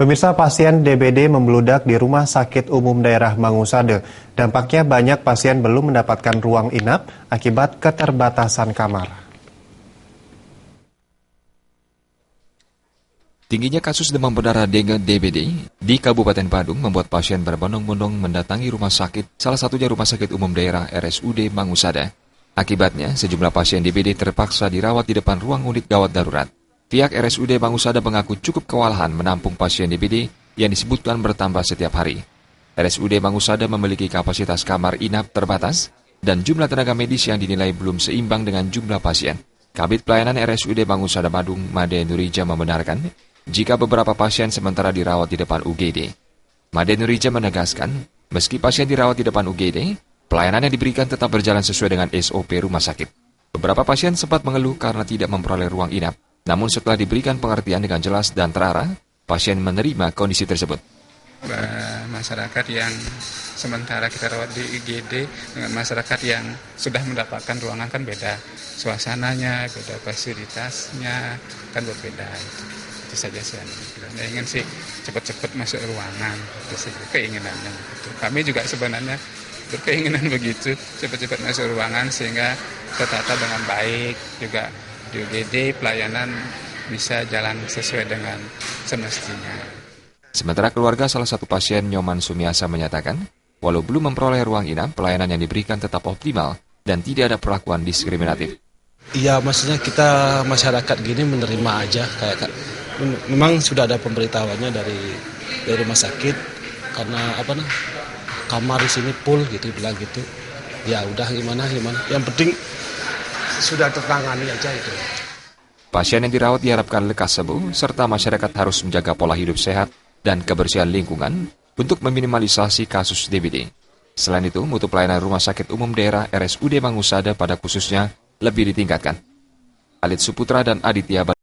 Pemirsa, pasien DBD membludak di Rumah Sakit Umum Daerah Mangusade. Dampaknya banyak pasien belum mendapatkan ruang inap akibat keterbatasan kamar. Tingginya kasus demam berdarah dengue DBD di Kabupaten Badung membuat pasien berbondong-bondong mendatangi rumah sakit, salah satunya Rumah Sakit Umum Daerah RSUD Mangusade. Akibatnya, sejumlah pasien DBD terpaksa dirawat di depan ruang unit gawat darurat. Pihak RSUD Mangusade mengaku cukup kewalahan menampung pasien DBD yang disebutkan bertambah setiap hari. RSUD Mangusade memiliki kapasitas kamar inap terbatas dan jumlah tenaga medis yang dinilai belum seimbang dengan jumlah pasien. Kabid Pelayanan RSUD Mangusade Badung, Made Nurija, membenarkan jika beberapa pasien sementara dirawat di depan UGD. Made Nurija menegaskan, meski pasien dirawat di depan UGD, pelayanan yang diberikan tetap berjalan sesuai dengan SOP rumah sakit. Beberapa pasien sempat mengeluh karena tidak memperoleh ruang inap. Namun setelah diberikan pengertian dengan jelas dan terarah, pasien menerima kondisi tersebut. Masyarakat yang sementara kita rawat di IGD dengan masyarakat yang sudah mendapatkan ruangan kan beda. Suasananya, beda fasilitasnya, kan berbeda. Itu saja sih. Saya ingin sih cepat-cepat masuk ruangan. Itu saja keinginannya. Kami juga sebenarnya berkeinginan begitu, cepat-cepat masuk ruangan sehingga tertata dengan baik juga. Di UGD pelayanan bisa jalan sesuai dengan semestinya. Sementara keluarga salah satu pasien, Nyoman Sumiasa, menyatakan, walau belum memperoleh ruang inap, pelayanan yang diberikan tetap optimal dan tidak ada perlakuan diskriminatif. Iya, maksudnya kita masyarakat gini menerima aja, memang sudah ada pemberitahuannya dari rumah sakit karena kamar di sini full gitu, bilang gitu. Ya udah gimana. Yang penting sudah tertangani aja itu. Pasien yang dirawat diharapkan lekas sembuh, serta masyarakat harus menjaga pola hidup sehat dan kebersihan lingkungan untuk meminimalisasi kasus DBD. Selain itu, mutu pelayanan Rumah Sakit Umum Daerah RSUD Mangusade pada khususnya lebih ditingkatkan. Alit Suputra dan Aditya